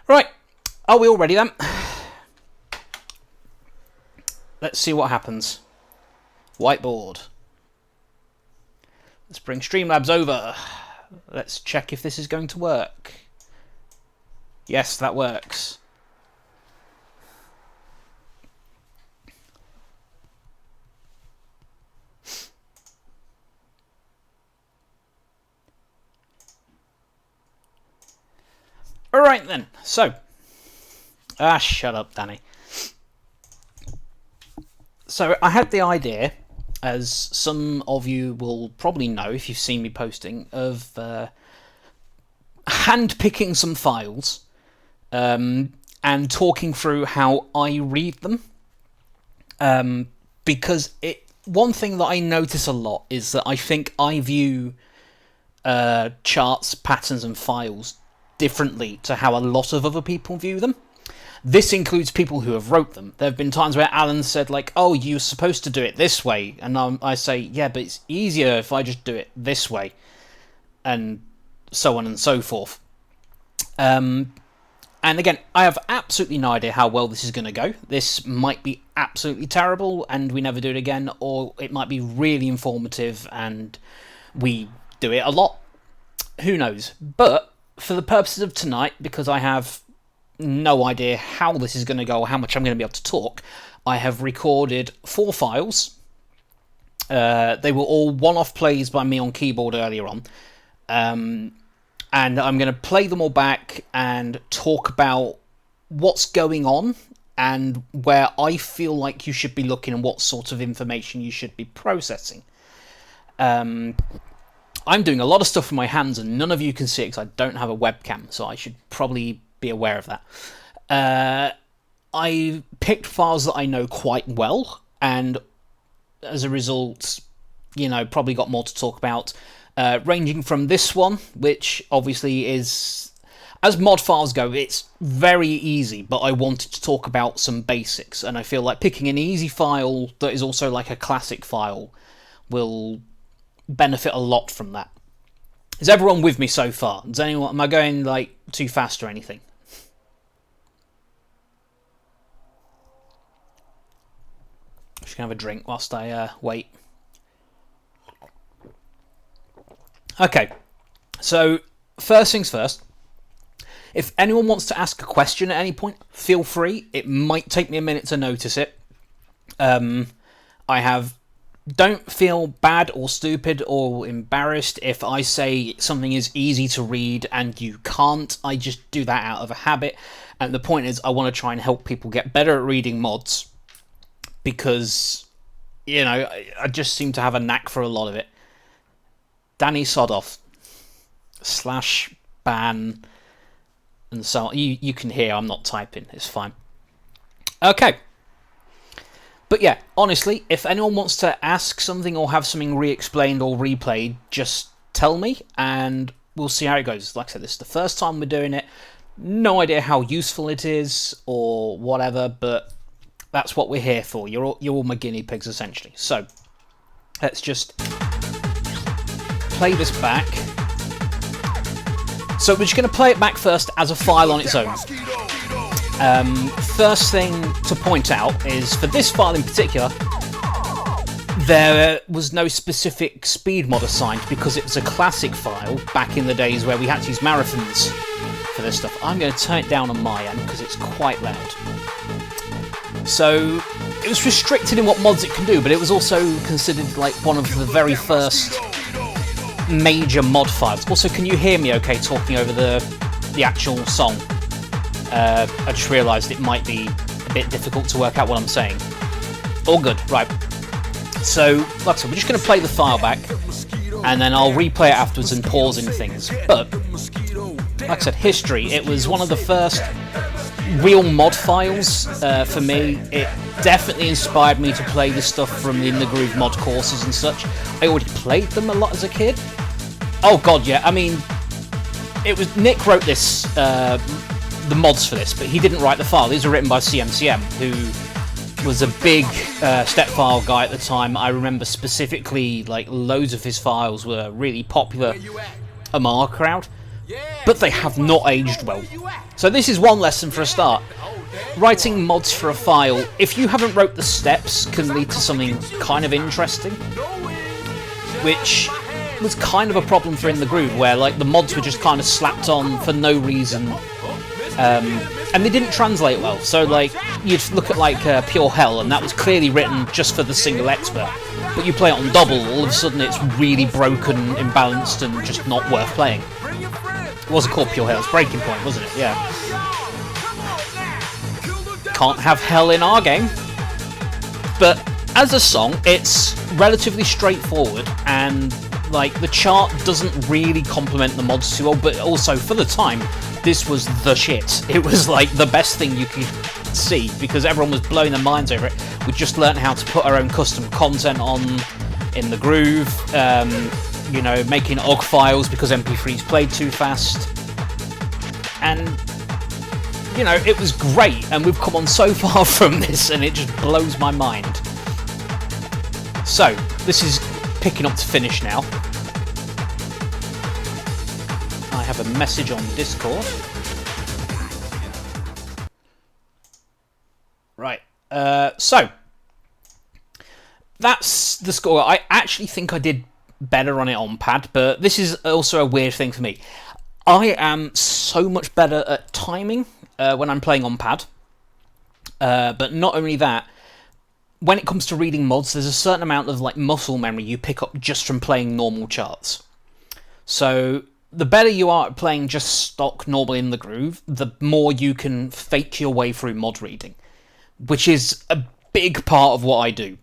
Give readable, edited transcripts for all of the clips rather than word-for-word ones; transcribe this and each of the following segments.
Right, are we all ready then? Let's see what happens. Whiteboard. Let's bring Streamlabs over. Let's check if this is going to work. Yes, that works. Alright then, so. Shut up, Danny. So, I had the idea, as some of you will probably know if you've seen me posting, of hand-picking some files and talking through how I read them. Because one thing that I notice a lot is that I think I view charts, patterns, and files differently to how a lot of other people view them. This includes people who have wrote them. There have been times where Alan said, like, oh, you're supposed to do it this way. And I say, yeah, but it's easier if I just do it this way. And so on and so forth. And again, I have absolutely no idea how well this is going to go. This might be absolutely terrible and we never do it again, or it might be really informative and we do it a lot. Who knows? But for the purposes of tonight, because I have no idea how this is going to go or how much I'm going to be able to talk, I have recorded 4 files. They were all one-off plays by me on keyboard earlier on. And I'm going to play them all back and talk about what's going on and where I feel like you should be looking and what sort of information you should be processing. I'm doing a lot of stuff with my hands and none of you can see it because I don't have a webcam, so I should probably be aware of that. I picked files that I know quite well, and as a result, probably got more to talk about, ranging from this one, which obviously is, as mod files go, it's very easy, but I wanted to talk about some basics, and I feel like picking an easy file that is also like a classic file will benefit a lot from that. Is everyone with me so far? Am I going like too fast or anything? Just gonna have a drink whilst I wait. Okay, so first things first. If anyone wants to ask a question at any point, feel free. It might take me a minute to notice it. Don't feel bad or stupid or embarrassed if I say something is easy to read and you can't. I just do that out of a habit. And the point is, I want to try and help people get better at reading mods because, I just seem to have a knack for a lot of it. Danny Sodoff / ban and so on. You can hear I'm not typing. It's fine. Okay. But yeah, honestly, if anyone wants to ask something or have something re-explained or replayed, just tell me and we'll see how it goes. Like I said, this is the first time we're doing it. No idea how useful it is or whatever, but that's what we're here for. You're all my guinea pigs, essentially. So, let's just play this back. So we're just going to play it back first as a file on its own. First thing to point out is, for this file in particular, there was no specific speed mod assigned because it was a classic file back in the days where we had to use marathons for this stuff. I'm going to turn it down on my end because it's quite loud. So it was restricted in what mods it can do, but it was also considered like one of the very first major mod files. Also, can you hear me okay talking over the actual song? I just realised it might be a bit difficult to work out what I'm saying. All good, right. So, like I said, we're just going to play the file back, and then I'll replay it afterwards and pause in things. But, like I said, history. It was one of the first real mod files for me. It definitely inspired me to play this stuff from the In The Groove mod courses and such. I already played them a lot as a kid. Oh god, yeah, I mean, it was Nick wrote this, the mods for this, but he didn't write the file. These were written by CMCM, who was a big step file guy at the time. I remember specifically, like, loads of his files were really popular among our crowd. but they have not aged well. So this is one lesson for a start. Writing mods for a file, if you haven't wrote the steps, can lead to something kind of interesting, which was kind of a problem for In the Groove, where like the mods were just kind of slapped on for no reason, and they didn't translate well. So like you'd look at like Pure Hell, and that was clearly written just for the single expert, but you play it on double, all of a sudden it's really broken, imbalanced, and just not worth playing. It wasn't called Pure Hell, it's Breaking Point, wasn't it? Yeah. Can't have Hell in our game. But as a song, it's relatively straightforward, and like the chart doesn't really complement the mods too well, but also for the time, this was the shit. It was like the best thing you could see, because everyone was blowing their minds over it. We just learned how to put our own custom content on In the Groove, you know, making OGG files because MP3s played too fast, and you know, it was great, and we've come on so far from this, and it just blows my mind. So, this is picking up to finish now. I have a message on Discord. Right, so, that's the score. I actually think I did better on it on pad, but this is also a weird thing for me. I am so much better at timing when I'm playing on pad, but not only that, when it comes to reading mods, there's a certain amount of like muscle memory you pick up just from playing normal charts. So the better you are at playing just stock normal In the Groove, the more you can fake your way through mod reading, which is a big part of what I do.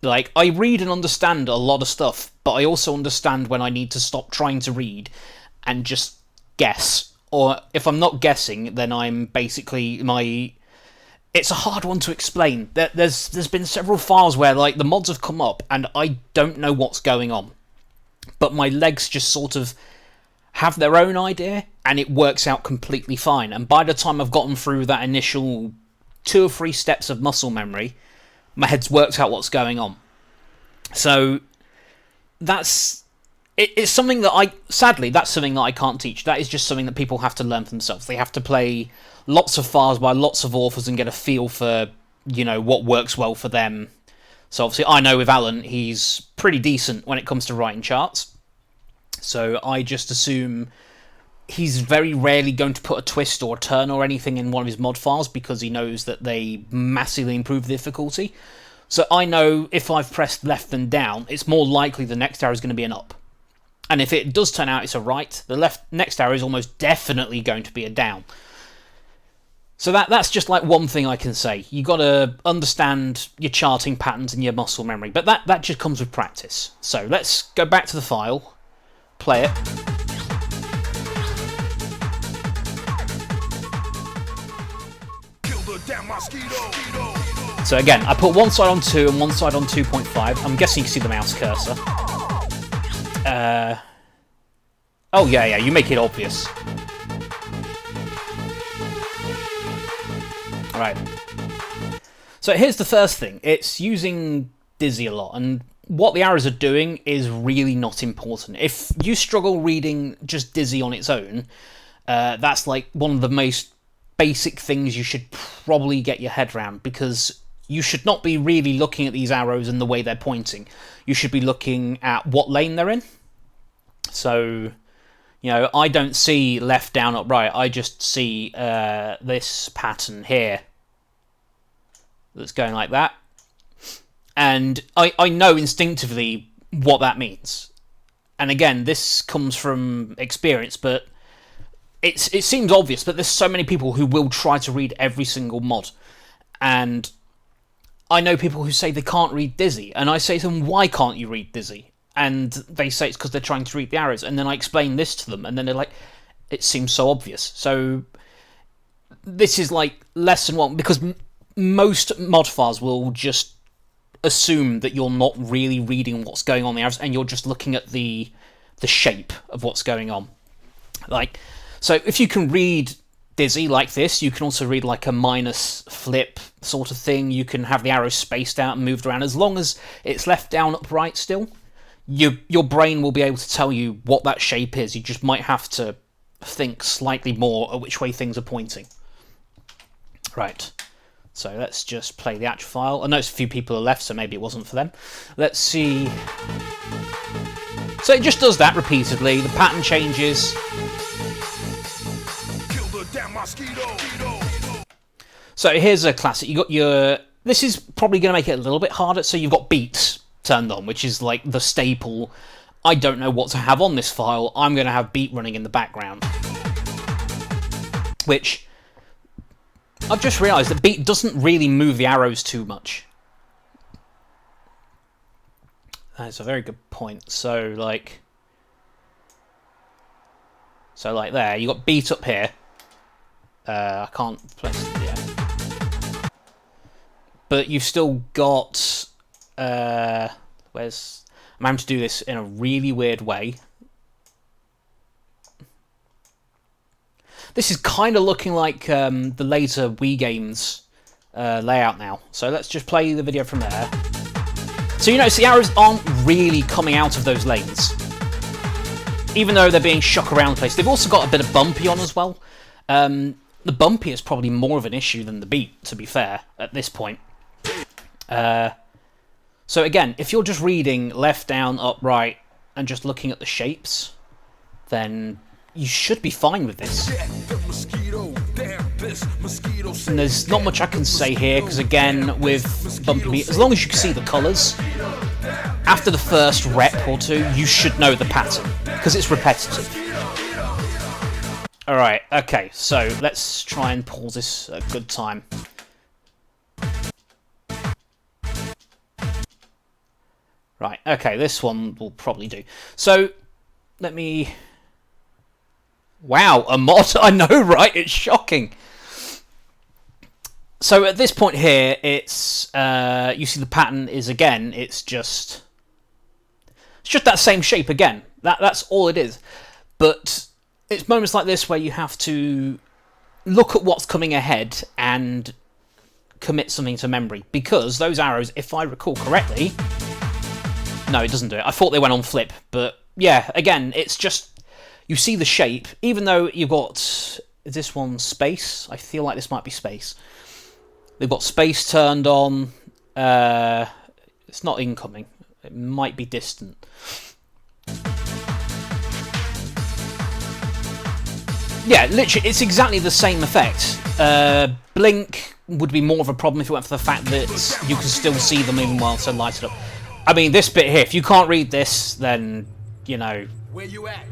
Like, I read and understand a lot of stuff, but I also understand when I need to stop trying to read and just guess. Or if I'm not guessing, then I'm basically it's a hard one to explain. There's been several files where like the mods have come up and I don't know what's going on, but my legs just sort of have their own idea and it works out completely fine. And by the time I've gotten through that initial 2 or 3 steps of muscle memory, my head's worked out what's going on. So it's something that sadly, that's something that I can't teach. That is just something that people have to learn for themselves. They have to play lots of files by lots of authors and get a feel for, you know, what works well for them. So obviously I know with Alan, he's pretty decent when it comes to writing charts. So I just assume he's very rarely going to put a twist or a turn or anything in one of his mod files because he knows that they massively improve the difficulty. So I know if I've pressed left and down, it's more likely the next arrow is going to be an up. And if it does turn out it's a right, the next arrow is almost definitely going to be a down. So that's just like one thing I can say. You got to understand your charting patterns and your muscle memory, but that just comes with practice. So let's go back to the file, play it. So again, I put one side on 2 and one side on 2.5. I'm guessing you can see the mouse cursor. Oh yeah, you make it obvious. Alright. So here's the first thing. It's using Dizzy a lot, and what the arrows are doing is really not important. If you struggle reading just Dizzy on its own, that's like one of the most basic things you should probably get your head around, because you should not be really looking at these arrows and the way they're pointing. You should be looking at what lane they're in. So, you know, I don't see left, down, up, right. I just see this pattern here that's going like that. And I know instinctively what that means. And again, this comes from experience, but it seems obvious, but there's so many people who will try to read every single mod. And I know people who say they can't read Dizzy, and I say to them, why can't you read Dizzy? And they say it's because they're trying to read the arrows, and then I explain this to them, and then they're like, it seems so obvious. So this is like lesson 1, because most mod files will just assume that you're not really reading what's going on the arrows, and you're just looking at the shape of what's going on. Like, so if you can read Dizzy like this, you can also read like a minus flip sort of thing. You can have the arrows spaced out and moved around. As long as it's left, down, up, right still, your brain will be able to tell you what that shape is. You just might have to think slightly more at which way things are pointing. Right. So let's just play the actual file. I noticed a few people are left, so maybe it wasn't for them. Let's see. So it just does that repeatedly. The pattern changes. Kill the damn mosquito. So here's a classic. You got your. This is probably going to make it a little bit harder. So you've got beats turned on, which is like the staple. I don't know what to have on this file. I'm going to have beat running in the background. Which I've just realised that beat doesn't really move the arrows too much. That's a very good point. So like there, you got beat up here. I can't place it yet. But you've still got where's I'm having to do this in a really weird way. This is kind of looking like the later Wii games layout now. So let's just play the video from there. So you notice the arrows aren't really coming out of those lanes, even though they're being shot around the place. They've also got a bit of bumpy on as well. The bumpy is probably more of an issue than the beat, to be fair, at this point. So again, if you're just reading left, down, up, right, and just looking at the shapes, then you should be fine with this. And there's not much I can say here, because again, with bumpy beat, as long as you can see the colours, after the first rep or two, you should know the pattern, because it's repetitive. Alright, okay, so let's try and pause this at a good time. Right, okay, this one will probably do. So, let me... Wow, a mod? I know, right? It's shocking. So at this point here, it's... you see the pattern is, again, it's just that same shape again. That's all it is. But it's moments like this where you have to look at what's coming ahead and commit something to memory. Because those arrows, if I recall correctly... No, it doesn't do it. I thought they went on flip, but yeah, again, it's just, you see the shape, even though you've got, is this one space? I feel like this might be space. They've got space turned on, it's not incoming, it might be distant. Yeah, literally, it's exactly the same effect. Blink would be more of a problem if it went for the fact that you can still see them even while so lighted up. I mean, this bit here, if you can't read this, then, you know... Where you at?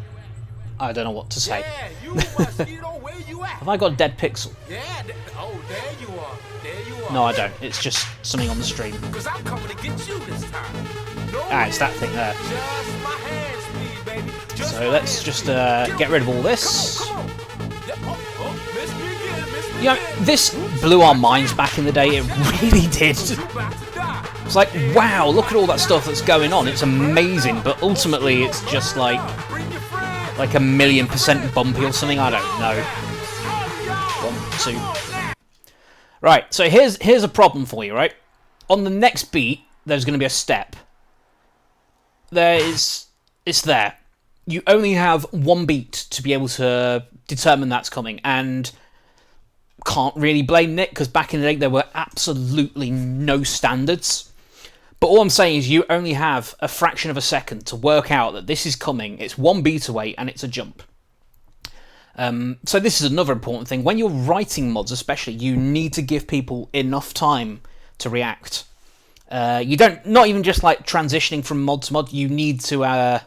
I don't know what to say. Yeah, you Mosquito, where you at? Have I got a dead pixel? Yeah, oh, there you are. There you are. No, I don't. It's just something on the stream. Because I'm coming to get you this time. No It's that thing there. Just my hand speed, baby. Just So let's just get rid of all this. Come on. Yeah, oh, miss me again, miss me You know, again. this blew our minds back in the day. It really did. You about to die. It's like, wow, look at all that stuff that's going on. It's amazing, but ultimately it's just like Bring your friend. a 1,000,000% bumpy or something. I don't know. 1, 2. Right, so here's a problem for you, right? On the next beat, there's going to be a step. It's there. You only have one beat to be able to determine that's coming, and can't really blame Nick, because back in the day there were absolutely no standards. But all I'm saying is you only have a fraction of a second to work out that this is coming, it's one beat away, and it's a jump. So this is another important thing. When you're writing mods especially, you need to give people enough time to react. You don't, not even just like transitioning from mod to mod, you need to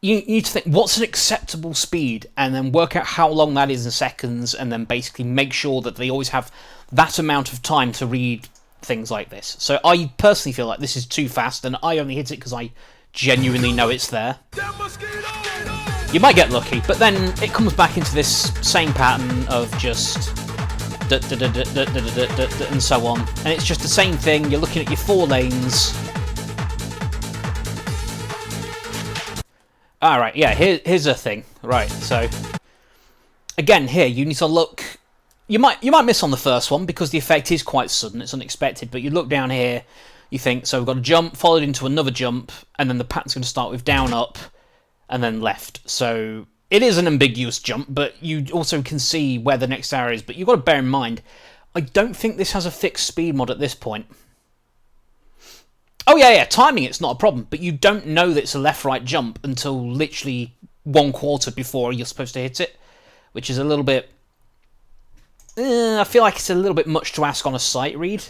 think, what's an acceptable speed, and then work out how long that is in seconds, and then basically make sure that they always have that amount of time to read things like this. So I personally feel like this is too fast, and I only hit it because I genuinely know it's there. You might get lucky, but then it comes back into this same pattern of just and so on, and it's just the same thing. You're looking at your 4 lanes. Alright, yeah, here's a thing. Right, so again here you need to look. You might miss on the first one because the effect is quite sudden, it's unexpected, but you look down here, you think, so we've got a jump followed into another jump, and then the pattern's going to start with down, up, and then left. So it is an ambiguous jump, but you also can see where the next arrow is. But you've got to bear in mind, I don't think this has a fixed speed mod at this point. Oh yeah, timing it's not a problem, but you don't know that it's a left-right jump until literally 1/4 before you're supposed to hit it, which is a little bit... I feel like it's a little bit much to ask on a sight read.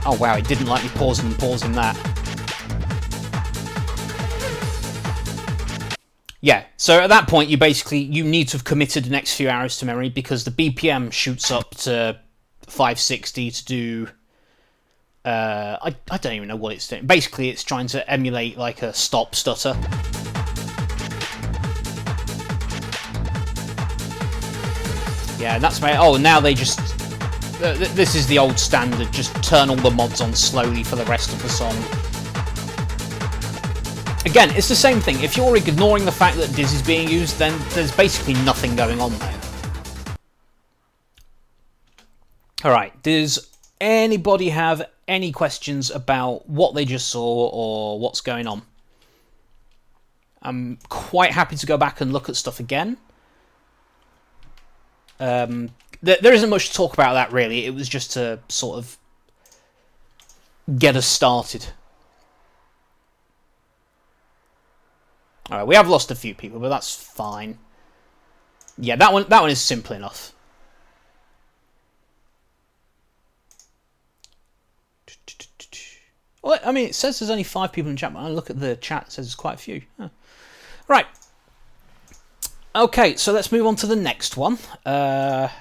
Oh wow, it didn't like me pausing that. Yeah, so at that point you need to have committed the next few arrows to memory, because the BPM shoots up to 560 to do... I don't even know what it's doing. Basically, it's trying to emulate like a stop stutter. Yeah, and that's my... Oh, now they just... this is the old standard, just turn all the mods on slowly for the rest of the song. Again, it's the same thing. If you're ignoring the fact that Diz is being used, then there's basically nothing going on there. Alright, does anybody have any questions about what they just saw or what's going on? I'm quite happy to go back and look at stuff again. There isn't much to talk about that, really. It was just to sort of get us started. Alright, we have lost a few people, but that's fine. Yeah, that one is simple enough. Well, I mean, it says there's only 5 people in chat, but I look at the chat, it says there's quite a few. Huh. Right. Okay, so let's move on to the next one. What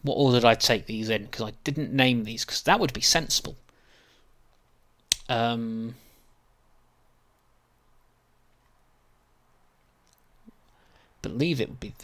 order did I take these in? Because I didn't name these, because that would be sensible. Believe it would be